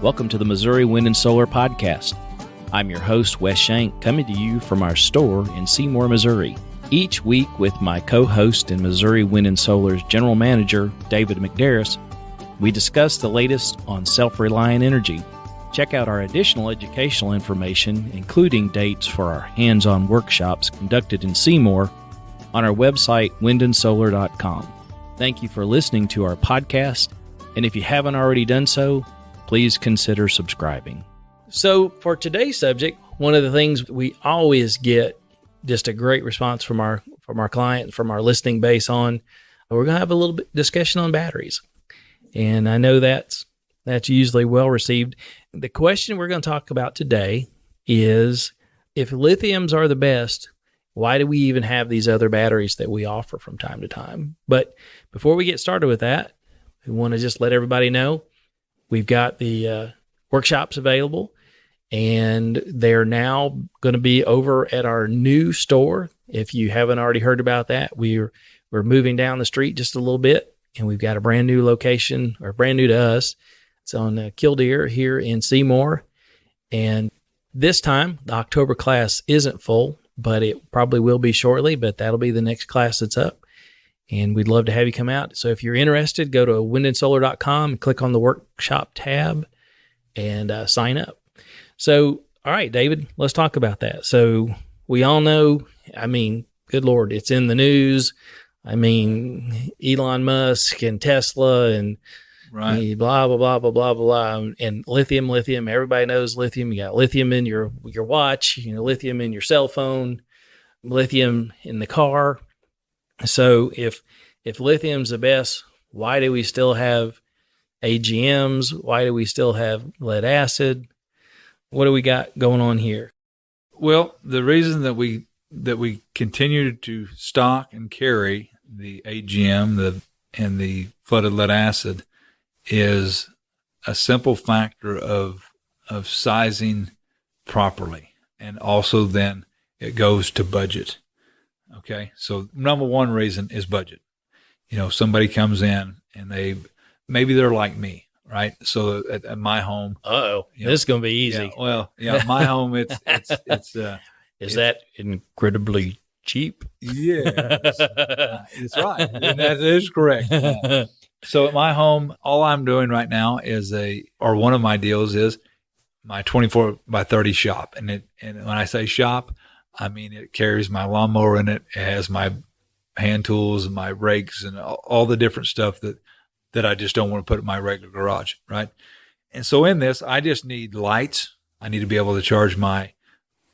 Welcome to the Missouri Wind and Solar Podcast. I'm your host, Wes Shank, coming to you from our store in Seymour, Missouri. Each week with my co-host and Missouri Wind and Solar's General Manager, David McDarris, we discuss the latest on self-reliant energy. Check out our additional educational information, including dates for our hands-on workshops conducted in Seymour, on our website, windandsolar.com. Thank you for listening to our podcast, and if you haven't already done so, please consider subscribing. So for today's subject, one of the things we always get just a great response from our client, from our listening base on, we're going to have a little bit discussion on batteries. And I know that's usually well received. The question we're going to talk about today is, if lithiums are the best, why do we even have these other batteries that we offer from time to time? But before we get started with that, we want to just let everybody know we've got the workshops available, and they're now going to be over at our new store. If you haven't already heard about that, we're moving down the street just a little bit, and we've got a brand new location, or brand new to us. It's on Killdeer here in Seymour. And this time, the October class isn't full, but it probably will be shortly, but that'll be the next class that's up. And we'd love to have you come out. So if you're interested, go to windandsolar.com and click on the workshop tab and sign up. So, all right, David, let's talk about that. So we all know, good Lord, it's in the news. Elon Musk and Tesla and right, blah, blah, blah, blah, blah, blah. And lithium. Everybody knows lithium. You got lithium in your watch, lithium in your cell phone, lithium in the car. So if lithium's the best, why do we still have AGMs? Why do we still have lead acid? What do we got going on here? Well, the reason that we continue to stock and carry the AGM and the flooded lead acid is a simple factor of sizing properly, and also then it goes to budget. Okay, so number one reason is budget. Somebody comes in and maybe they're like me, right? So at my home, this is going to be easy. My home, it's is that incredibly cheap? Yeah, that's right. And that is correct. So at my home, all I'm doing right now is one of my deals is my 24 by 30 shop. And when I say shop, it carries my lawnmower in it. It has my hand tools and my rakes and all the different stuff that I just don't want to put in my regular garage, right? And so in this, I just need lights. I need to be able to charge my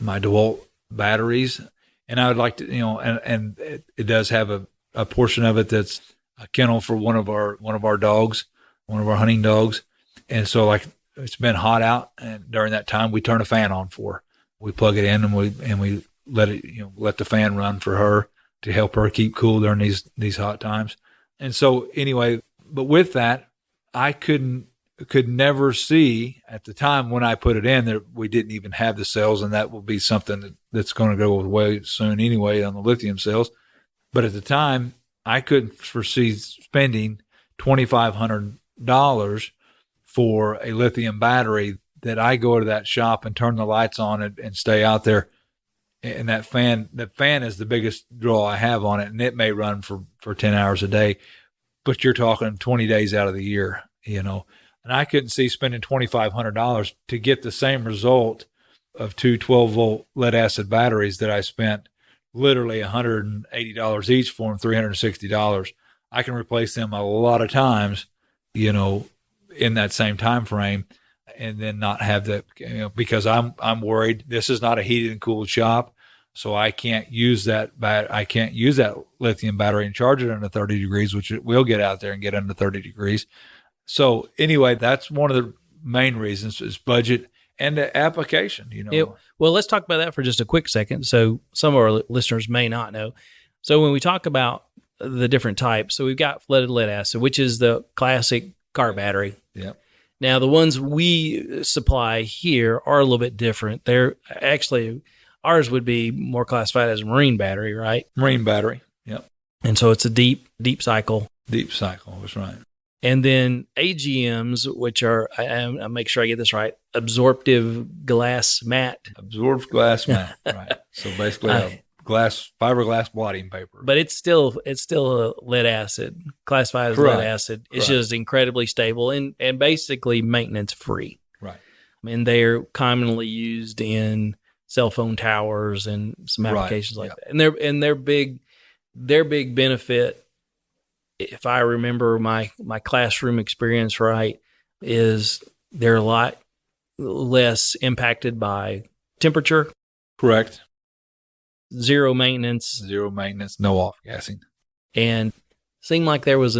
DeWalt batteries. And I would like to, and it does have a portion of it that's a kennel for one of our dogs, one of our hunting dogs. And so it's been hot out, and during that time we turn a fan on for her. We plug it in and we let it, let the fan run for her to help her keep cool during these hot times. And so anyway, but with that, I could never see at the time when I put it in that we didn't even have the cells, and that will be something that's going to go away soon anyway on the lithium cells. But at the time, I couldn't foresee spending $2,500 for a lithium battery that I go to that shop and turn the lights on and stay out there. And the fan is the biggest draw I have on it. And it may run for 10 hours a day, but you're talking 20 days out of the year, and I couldn't see spending $2,500 to get the same result of two 12-volt lead acid batteries that I spent literally $180 each for them, $360. I can replace them a lot of times, in that same time frame, and then not have that, because I'm worried this is not a heated and cooled shop, so I can't use that lithium battery and charge it under 30 degrees, which it will get out there and get under 30 degrees. So anyway, that's one of the main reasons is budget and the application. Well, let's talk about that for just a quick second. So some of our listeners may not know. So when we talk about the different types, so we've got flooded lead acid, which is the classic car battery. Yeah. Now, the ones we supply here are a little bit different. They're actually, ours would be more classified as a marine battery, right? Marine battery. Yep. And so it's a deep cycle. Deep cycle, that's right. And then AGMs, which are, I make sure I get this right, absorptive glass mat. Absorbs glass mat, right. So basically a fiberglass blotting paper. But it's still a lead acid, classified as lead acid. It's just incredibly stable and basically maintenance free. Right. I mean, they're commonly used in cell phone towers and some applications like that. And their big benefit, if I remember my classroom experience right, is they're a lot less impacted by temperature. Correct. Zero maintenance, no off-gassing. And seemed like there was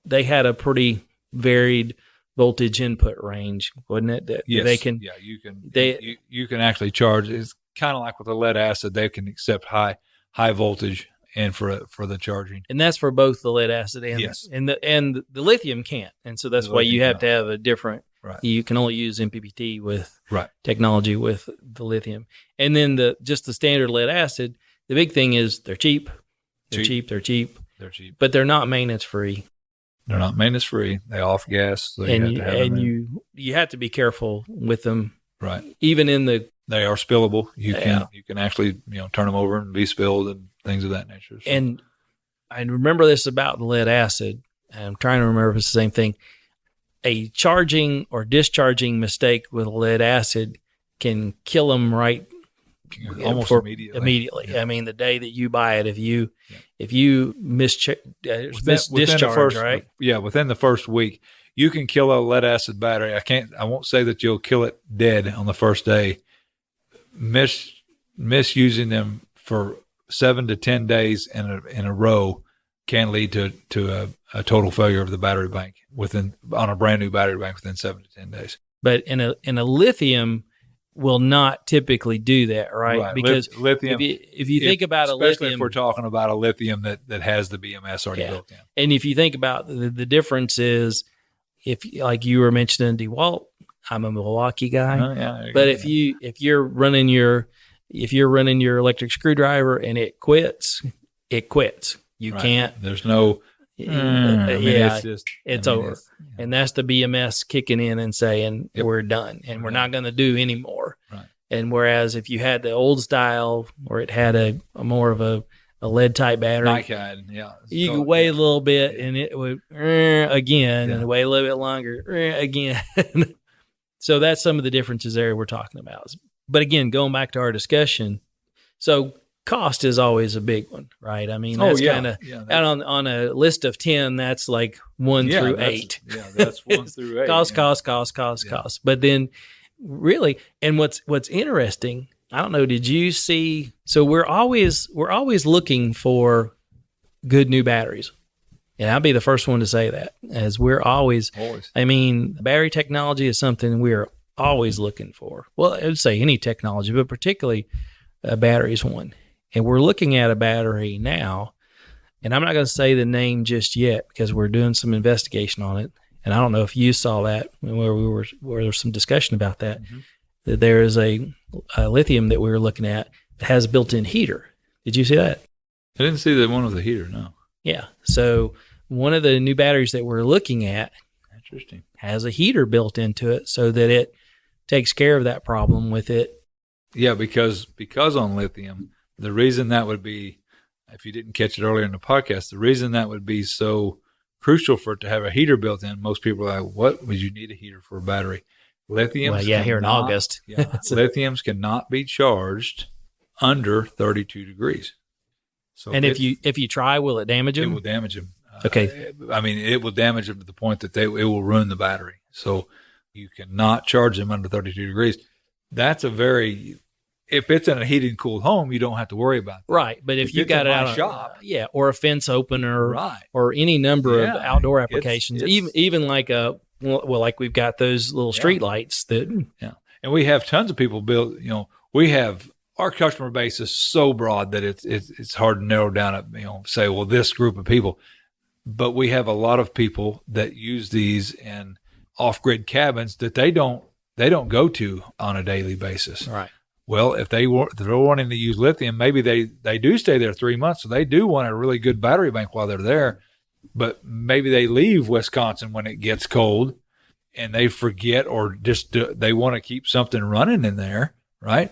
they had a pretty varied voltage input range, wasn't it? That yes. You can actually charge. It's kind of like with the lead acid, they can accept high voltage and for the charging. And that's for both the lead acid and the lithium can't. And so that's why you have to have a different. Right. You can only use MPPT with technology with the lithium. And then just the standard lead acid, the big thing is they're cheap. They're cheap. But they're not maintenance free. They're not maintenance free. They off gas. So you have to be careful with them. Right. Even they are spillable. You can actually turn them over and be spilled and things of that nature. So. And I remember this about the lead acid. I'm trying to remember if it's the same thing. A charging or discharging mistake with lead acid can kill them almost immediately. Yeah. I mean, the day that you buy it, if you discharge, right? Yeah, within the first week, you can kill a lead acid battery. I won't say that you'll kill it dead on the first day. Misusing them for 7 to 10 days in a row can lead to a total failure of the battery bank on a brand new battery bank within 7 to 10 days. But in a lithium will not typically do that, right? Because lithium, if you think about especially if we're talking about a lithium that has the BMS already built in. And if you think about the difference is, if like you were mentioning DeWalt, I'm a Milwaukee guy, but if you're running your electric screwdriver and it quits, You can't. There's no. It's over. And that's the BMS kicking in and saying, we're done and we're not going to do any more. Right. And whereas if you had the old style or it had a more of a lead type battery, you could wait a little bit and it would again and wait a little bit longer again. So that's some of the differences there we're talking about. But again, going back to our discussion, so cost is always a big one, right? I mean, that's kind of on a list of 10, that's like 1 through 8. That's 1 through 8. Cost. But then really, and what's interesting, I don't know, did you see, so we're always looking for good new batteries. And I'll be the first one to say that, as we're always. I mean, battery technology is something we're always looking for. Well, I would say any technology, but particularly batteries one. And we're looking at a battery now, and I'm not going to say the name just yet because we're doing some investigation on it. And I don't know if you saw that where there was some discussion about that. Mm-hmm. That there is a lithium that we were looking at that has a built-in heater. Did you see that? I didn't see that one with a heater. No. Yeah. So one of the new batteries that we're looking at, interesting, has a heater built into it so that it takes care of that problem with it. Yeah, because on lithium, the reason that would be, if you didn't catch it earlier in the podcast, the reason that would be so crucial for it to have a heater built in, most people are like, what would you need a heater for a battery? Lithiums, here in August. Lithiums cannot be charged under 32 degrees. So and if you try, will it damage them? It will damage them. Okay. I mean, it will damage them to the point that it will ruin the battery. So you cannot charge them under 32 degrees. That's if it's in a heated and cooled home, you don't have to worry about that. Right. But if you got it out of shop, or a fence opener, or any number of outdoor applications, even like like we've got those little street lights that. Yeah. And we have tons of people build, our customer base is so broad that it's hard to narrow down say, well, this group of people, but we have a lot of people that use these in off-grid cabins that they don't go to on a daily basis. Right. Well, if they're wanting to use lithium, maybe they do stay there 3 months, so they do want a really good battery bank while they're there. but maybe they leave Wisconsin when it gets cold and they forget, or just they want to keep something running in there, right?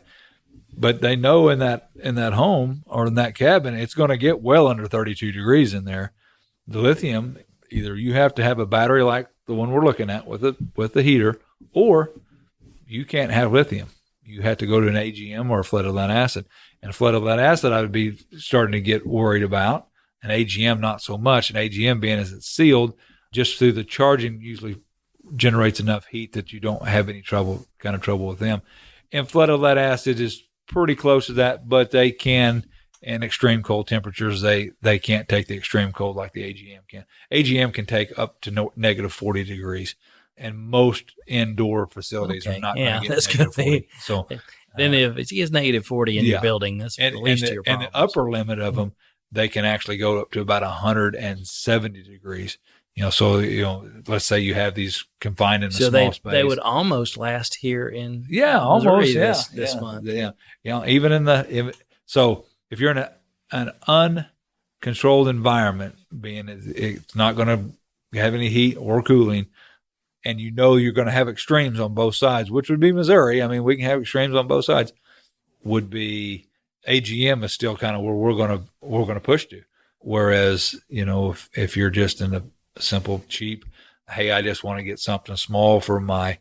But they know in that home or in that cabin, it's going to get well under 32 degrees in there. The lithium, either you have to have a battery like the one we're looking at with the heater, or you can't have lithium. You have to go to an AGM or a flooded lead acid. And flooded lead acid, I would be starting to get worried about. An AGM, not so much. An AGM, being as it's sealed, just through the charging, usually generates enough heat that you don't have any trouble with them. And flooded lead acid is pretty close to that, but they can, in extreme cold temperatures, they can't take the extreme cold like the AGM can. AGM can take up to negative 40 degrees, and most indoor facilities are not going to get negative 40. So then if it is negative 40 in your building, that's the least of your problems. And the upper limit of them, they can actually go up to about 170 degrees. So let's say you have these confined in a small space. They would almost last here in Missouri this month. Even so if you're in an uncontrolled environment, being it's not going to have any heat or cooling, and you're going to have extremes on both sides, which would be Missouri. I mean, we can have extremes on both sides. Would be AGM is still kind of where we're going to push to. Whereas if you're just in a simple, cheap, hey, I just want to get something small for my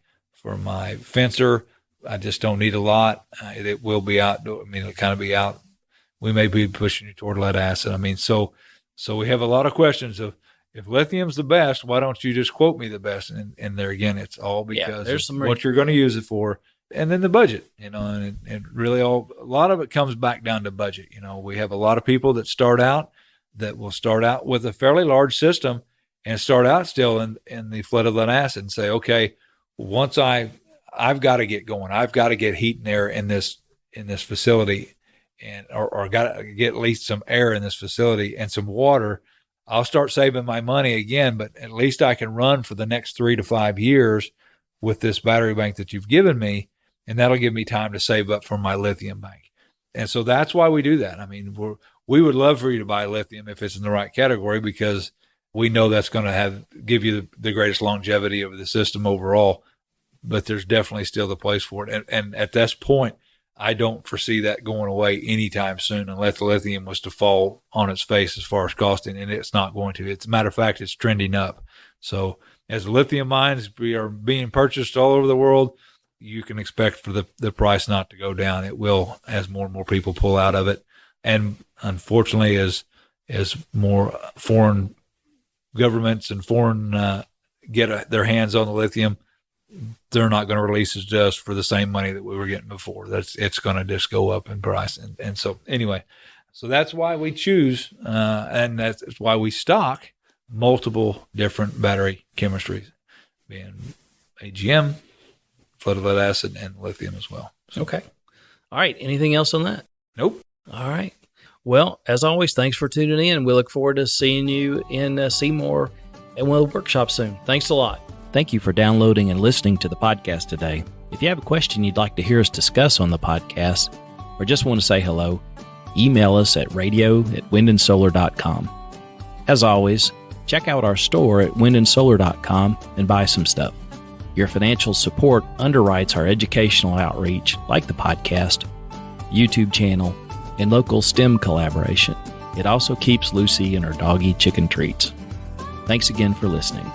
fencer. I just don't need a lot. It will be outdoor. I mean, it'll kind of be out. We may be pushing you toward lead acid. I mean, so we have a lot of questions of, if lithium's the best, why don't you just quote me the best? And there again, it's all because of what you're going to use it for, and then the budget. And really a lot of it comes back down to budget. We have a lot of people that will start out with a fairly large system and start out still in the flooded lead acid and say, okay, once I've got to get going, I've got to get heat and air in this facility, and or got to get at least some air in this facility and some water. I'll start saving my money again, but at least I can run for the next 3 to 5 years with this battery bank that you've given me, and that'll give me time to save up for my lithium bank. And so that's why we do that. I mean, we would love for you to buy lithium if it's in the right category, because we know that's going to give you the greatest longevity of the system overall. But there's definitely still the place for it. And at this point, I don't foresee that going away anytime soon unless the lithium was to fall on its face as far as costing, and it's not going to. As a matter of fact, it's trending up. So as lithium mines are being purchased all over the world, you can expect for the price not to go down. It will, as more and more people pull out of it. And unfortunately, as more foreign governments and foreign get their hands on the lithium, they're not going to release it to us for the same money that we were getting before. It's going to just go up in price. And so anyway, so that's why we choose, and that's why we stock multiple different battery chemistries, being AGM, flooded lead acid, and lithium as well. So, okay. All right. Anything else on that? Nope. All right. Well, as always, thanks for tuning in. We look forward to seeing you in Seymour and we'll workshop soon. Thanks a lot. Thank you for downloading and listening to the podcast today. If you have a question you'd like to hear us discuss on the podcast, or just want to say hello, email us at radio@windandsolar.com. As always, check out our store at windandsolar.com and buy some stuff. Your financial support underwrites our educational outreach, like the podcast, YouTube channel, and local STEM collaboration. It also keeps Lucy and her doggy chicken treats. Thanks again for listening.